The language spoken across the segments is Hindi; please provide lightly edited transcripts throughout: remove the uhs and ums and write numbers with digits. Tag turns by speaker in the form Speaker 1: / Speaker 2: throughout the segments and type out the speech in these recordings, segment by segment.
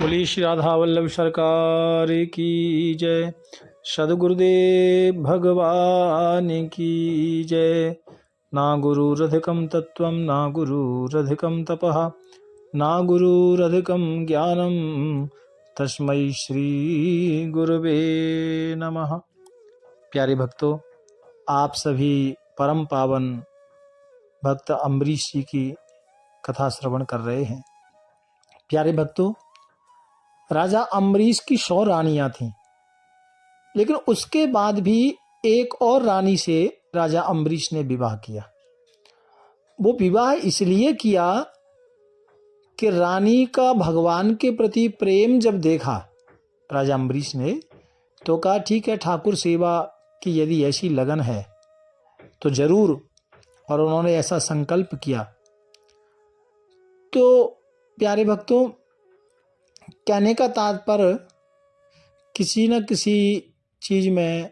Speaker 1: बोली श्री राधा वल्लभ सरकार की जय। सद्गुरुदेव भगवान की जय। ना गुरुरधिकं तत्त्वं ना गुरुरधिकं तपः ना गुरुरधिकं ज्ञानं तस्मै श्री गुरुवे नमः। प्यारे भक्तों, आप सभी परम पावन भक्त अम्बरीश जी की कथा श्रवण कर रहे हैं। प्यारे भक्तों, राजा अम्बरीश की 100 रानियां थीं, लेकिन उसके बाद भी एक और रानी से राजा अम्बरीश ने विवाह किया। वो विवाह इसलिए किया कि रानी का भगवान के प्रति प्रेम जब देखा राजा अम्बरीश ने, तो कहा ठीक है, ठाकुर सेवा की यदि ऐसी लगन है तो जरूर, और उन्होंने ऐसा संकल्प किया। तो प्यारे भक्तों, कहने का तात्पर्य, किसी न किसी चीज में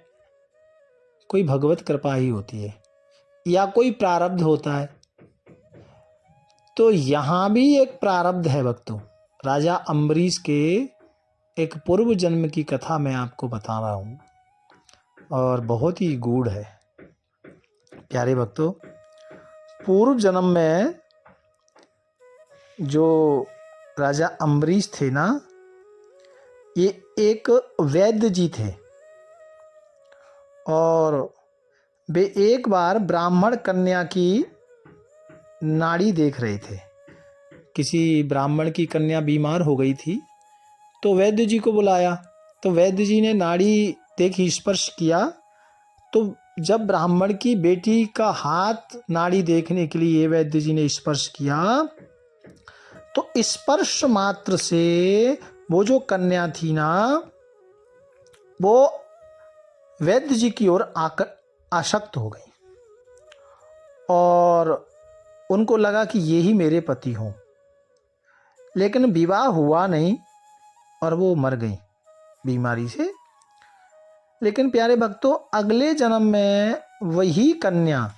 Speaker 1: कोई भगवत कृपा ही होती है या कोई प्रारब्ध होता है। तो यहां भी एक प्रारब्ध है भक्तों। राजा अम्बरीश के एक पूर्व जन्म की कथा मैं आपको बता रहा हूं और बहुत ही गूढ़ है। प्यारे भक्तों, पूर्व जन्म में जो राजा अम्बरीश थे ना, ये एक वैद्य जी थे और वे एक बार ब्राह्मण कन्या की नाड़ी देख रहे थे। किसी ब्राह्मण की कन्या बीमार हो गई थी, तो वैद्य जी को बुलाया। तो वैद्य जी ने नाड़ी देखी, स्पर्श किया। तो जब ब्राह्मण की बेटी का हाथ नाड़ी देखने के लिए वैद्य जी ने स्पर्श किया, तो स्पर्श मात्र से वो जो कन्या थी ना, वो वैद्य जी की ओर आसक्त हो गई और उनको लगा कि ये ही मेरे पति हों। लेकिन विवाह हुआ नहीं और वो मर गई बीमारी से। लेकिन प्यारे भक्तों, अगले जन्म में वही कन्या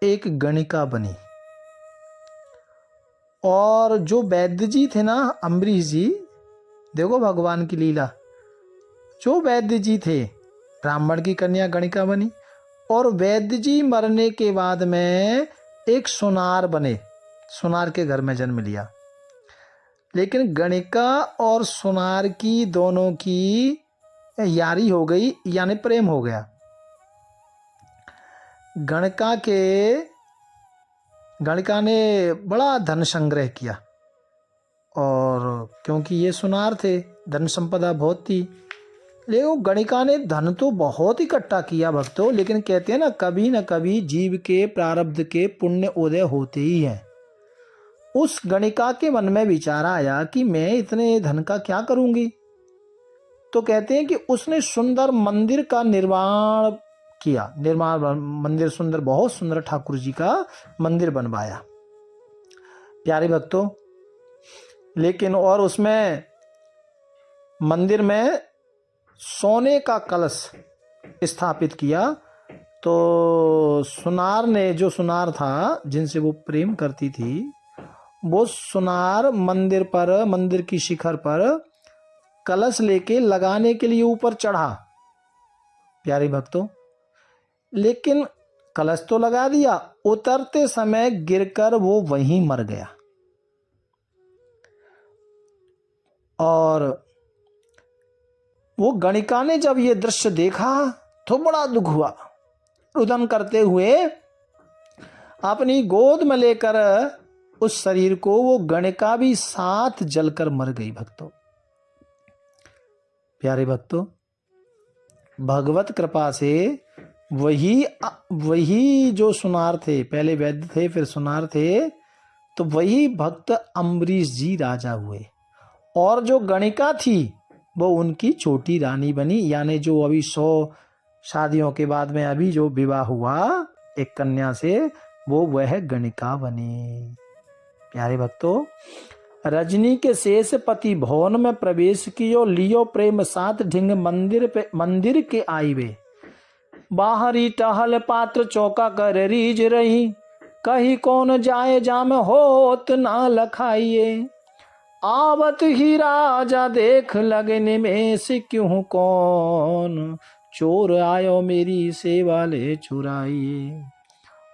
Speaker 1: एक गणिका बनी और जो वैद्य जी थे ना, अम्बरीश जी, देखो भगवान की लीला। जो वैद्य जी थे, ब्राह्मण की कन्या गणिका बनी और वैद्य जी मरने के बाद में एक सुनार बने, सुनार के घर में जन्म लिया। लेकिन गणिका और सुनार की दोनों की यारी हो गई, यानी प्रेम हो गया। गणिका ने बड़ा धन संग्रह किया और क्योंकि ये सुनार थे, धन संपदा बहुत थी। लेकिन गणिका ने धन तो बहुत इकट्ठा किया भक्तों, लेकिन कहते हैं ना कभी जीव के प्रारब्ध के पुण्य उदय होते ही हैं। उस गणिका के मन में विचार आया कि मैं इतने धन का क्या करूंगी। तो कहते हैं कि उसने सुंदर मंदिर का निर्माण किया। मंदिर सुंदर, बहुत सुंदर ठाकुर जी का मंदिर बनवाया प्यारे भक्तों। लेकिन और उसमें मंदिर में सोने का कलश स्थापित किया। तो सुनार ने, जो सुनार था जिनसे वो प्रेम करती थी, वो सुनार मंदिर की शिखर पर कलश लेके लगाने के लिए ऊपर चढ़ा प्यारे भक्तों। लेकिन कलश तो लगा दिया, उतरते समय गिरकर वो वहीं मर गया। और वो गणिका ने जब ये दृश्य देखा तो बड़ा दुख हुआ। रुदन करते हुए अपनी गोद में लेकर उस शरीर को वो गणिका भी साथ जलकर मर गई भक्तों। प्यारे भक्तों, भगवत कृपा से वही जो सुनार थे, पहले वैद्य थे फिर सुनार थे, तो वही भक्त अम्बरीश जी राजा हुए और जो गणिका थी वो उनकी छोटी रानी बनी। यानी जो अभी 100 शादियों के बाद में अभी जो विवाह हुआ एक कन्या से, वो वह गणिका बनी। प्यारे भक्तों, रजनी के शेष पति भवन में प्रवेश कियो, लियो प्रेम साथ ढिंग मंदिर के आईवे। बाहरी टहल पात्र चौका कर रीज रही, कही कौन जाए जाम होत ना लखाइए। आवत ही राजा देख लगे निमेष, क्यों कौन चोर आयो मेरी सेवा ले चुराइए।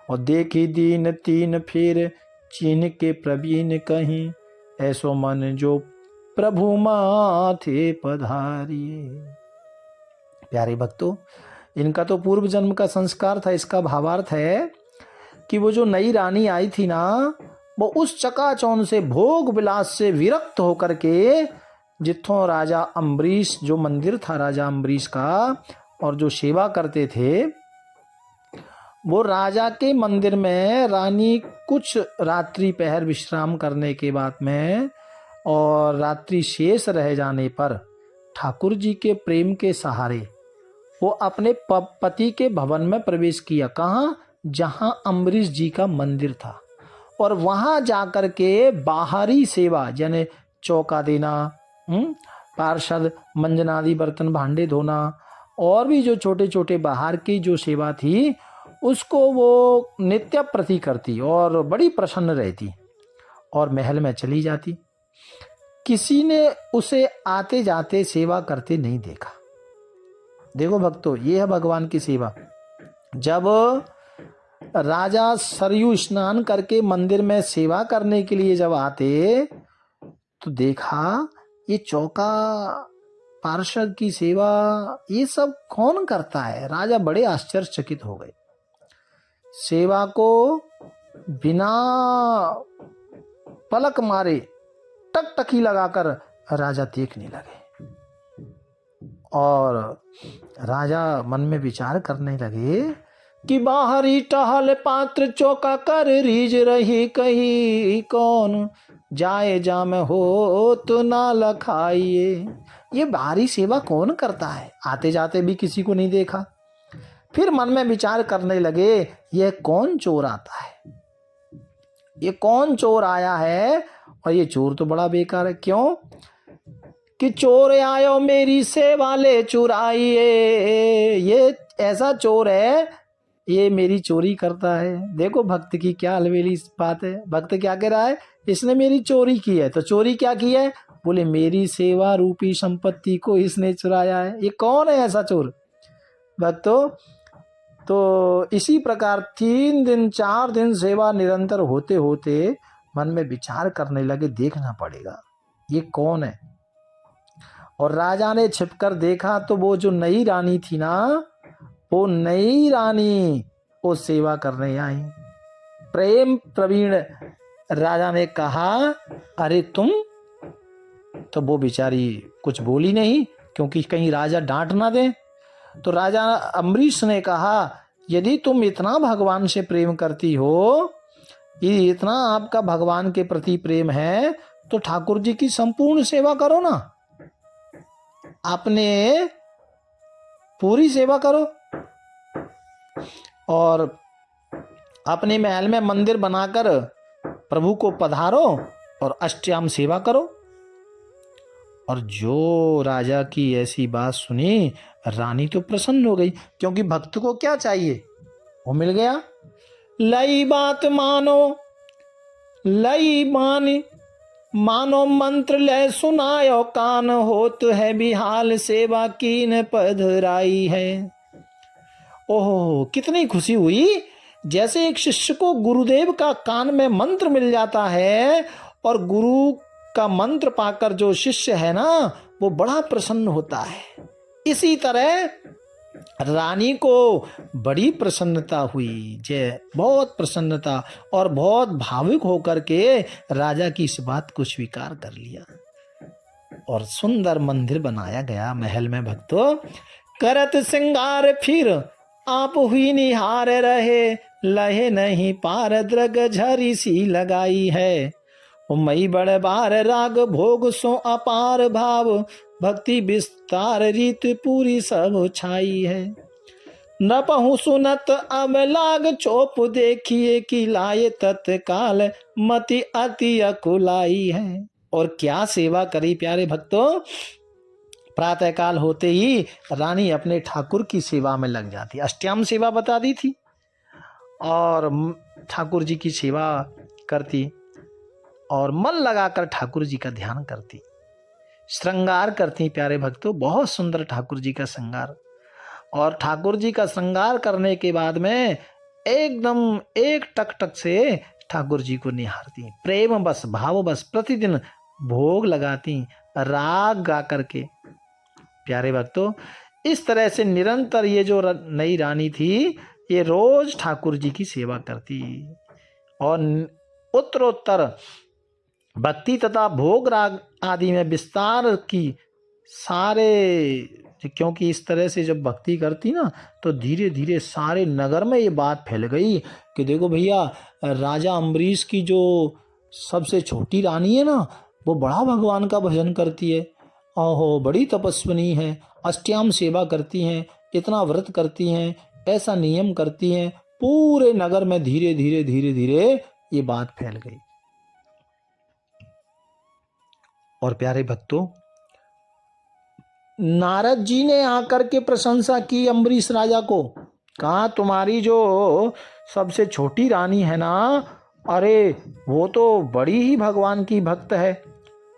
Speaker 1: और देखी दीन तीन फिर चीन के प्रवीण कहीं, ऐसो मन जो प्रभु माथे पधारिए। प्यारे भक्तों, इनका तो पूर्व जन्म का संस्कार था। इसका भावार्थ है कि वो जो नई रानी आई थी ना, वो उस चकाचौंध से, भोग विलास से विरक्त होकर के, जिथों राजा अम्बरीश, जो मंदिर था राजा अम्बरीश का, और जो सेवा करते थे, वो राजा के मंदिर में रानी कुछ रात्रि पहर विश्राम करने के बाद में और रात्रि शेष रह जाने पर ठाकुर जी के प्रेम के सहारे वो अपने पति के भवन में प्रवेश किया। कहाँ? जहां अम्बरीश जी का मंदिर था। और वहां जाकर के बाहरी सेवा, यानी चौका देना, पार्षद मंजनादि बर्तन भांडे धोना, और भी जो छोटे छोटे बाहर की जो सेवा थी, उसको वो नित्य प्रति करती और बड़ी प्रसन्न रहती और महल में चली जाती। किसी ने उसे आते जाते सेवा करते नहीं देखा। देखो भक्तों, ये है भगवान की सेवा। जब राजा सरयू स्नान करके मंदिर में सेवा करने के लिए जब आते, तो देखा ये चौका, पार्षद की सेवा, ये सब कौन करता है। राजा बड़े आश्चर्यचकित हो गए। सेवा को बिना पलक मारे टकटकी लगाकर राजा देखने लगे। और राजा मन में विचार करने लगे कि बाहरी टहल पात्र चौका कर रीझ रही कही, कौन जाए जाम हो तो ना लखाइए। ये बाहरी सेवा कौन करता है? आते जाते भी किसी को नहीं देखा। फिर मन में विचार करने लगे, ये कौन चोर आता है, ये कौन चोर आया है। और ये चोर तो बड़ा बेकार है। क्यों? कि चोर आयो मेरी सेवा ले चुराइए। ये ऐसा चोर है, ये मेरी चोरी करता है। देखो भक्त की क्या अलबेली बात है। भक्त क्या कह रहा है? इसने मेरी चोरी की है। तो चोरी क्या की है? बोले मेरी सेवा रूपी संपत्ति को इसने चुराया है। ये कौन है ऐसा चोर? भक्तों, तो इसी प्रकार 3 दिन 4 दिन सेवा निरंतर होते होते मन में विचार करने लगे, देखना पड़ेगा ये कौन है। और राजा ने छिपकर देखा तो वो जो नई रानी थी ना, वो नई रानी वो सेवा करने आई। प्रेम प्रवीण राजा ने कहा, अरे तुम? तो वो बेचारी कुछ बोली नहीं, क्योंकि कहीं राजा डांट ना दे। तो राजा अम्बरीश ने कहा, यदि तुम इतना भगवान से प्रेम करती हो, ये इतना आपका भगवान के प्रति प्रेम है, तो ठाकुर जी की संपूर्ण सेवा करो ना, आपने पूरी सेवा करो और अपने महल में मंदिर बनाकर प्रभु को पधारो और अष्टयाम सेवा करो। और जो राजा की ऐसी बात सुनी, रानी तो प्रसन्न हो गई, क्योंकि भक्त को क्या चाहिए वो मिल गया। लई बात मानो, लई मानो मंत्र ले सुनायो, कान होत है बिहाल सेवा कीन पधराई है। ओह, कितनी खुशी हुई, जैसे एक शिष्य को गुरुदेव का कान में मंत्र मिल जाता है, और गुरु का मंत्र पाकर जो शिष्य है ना, वो बड़ा प्रसन्न होता है। इसी तरह रानी को बड़ी प्रसन्नता हुई, जय बहुत प्रसन्नता, और बहुत भावुक होकर के राजा की इस बात को स्वीकार कर लिया। और सुंदर मंदिर बनाया गया महल में। भक्तों, करत श्रृंगार फिर आप हुई निहार रहे, लहे नहीं पार द्रग झरी सी लगाई है। मई बड़ बार राग भोग सो अपार भाव, भक्ति विस्तार रीत पूरी सब छाई है। न पहु सुनत अब लाग चोप, देखिए कि लाए तत्काल मति अति अकुलाई है। और क्या सेवा करी प्यारे भक्तों। प्रातःकाल होते ही रानी अपने ठाकुर की सेवा में लग जाती। अष्टयाम सेवा बता दी थी और ठाकुर जी की सेवा करती। और मन लगाकर ठाकुर जी का ध्यान करती, श्रृंगार करती। प्यारे भक्तों, बहुत सुंदर ठाकुर जी का श्रृंगार। और ठाकुर जी का श्रृंगार करने के बाद में एकदम एक टक टक से ठाकुर जी को निहारती, प्रेम बस भाव बस प्रतिदिन भोग लगाती राग गा करके। प्यारे भक्तों, इस तरह से निरंतर ये जो नई रानी थी, ये रोज ठाकुर जी की सेवा करती और उत्तरोत्तर भक्ति तथा भोग राग आदि में विस्तार की सारे, क्योंकि इस तरह से जब भक्ति करती ना तो धीरे धीरे सारे नगर में ये बात फैल गई कि देखो भैया, राजा अम्बरीश की जो सबसे छोटी रानी है ना, वो बड़ा भगवान का भजन करती है, ओहो बड़ी तपस्विनी है, अष्टयाम सेवा करती हैं, इतना व्रत करती हैं, ऐसा नियम करती हैं। पूरे नगर में धीरे धीरे धीरे धीरे ये बात फैल गई। और प्यारे भक्तों, नारद जी ने आकर के प्रशंसा की अम्बरीश राजा को, कहा तुम्हारी जो सबसे छोटी रानी है ना, अरे वो तो बड़ी ही भगवान की भक्त है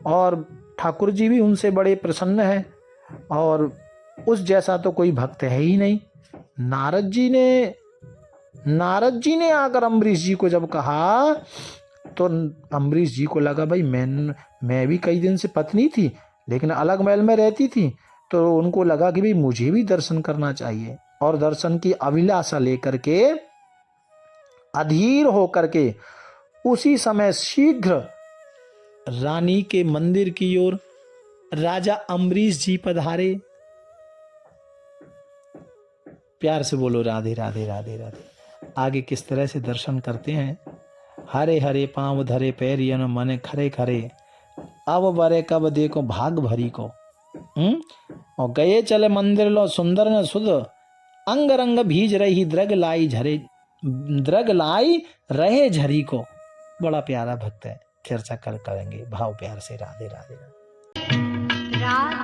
Speaker 1: और ठाकुर जी भी उनसे बड़े प्रसन्न है और उस जैसा तो कोई भक्त है ही नहीं। नारद जी ने आकर अम्बरीश जी को जब कहा तो अम्बरीश जी को लगा भाई मैं भी कई दिन से पत्नी थी लेकिन अलग महल में रहती थी, तो उनको लगा कि भाई मुझे भी दर्शन करना चाहिए और दर्शन की अभिलाषा लेकर के अधीर होकर के उसी समय शीघ्र रानी के मंदिर की ओर राजा अम्बरीश जी पधारे। प्यार से बोलो राधे राधे राधे राधे। आगे किस तरह से दर्शन करते हैं। हरे हरे पांव धरे पैरियन मन खरे खरे, अब बरे कब देखो भाग भरी को। और गए चले मंदिर लो सुंदर न सुध, अंग रंग भीज रही द्रग लाई रहे झरी को। बड़ा प्यारा भक्त है, चर्चा करेंगे भाव प्यार से। राधे राधे राधे।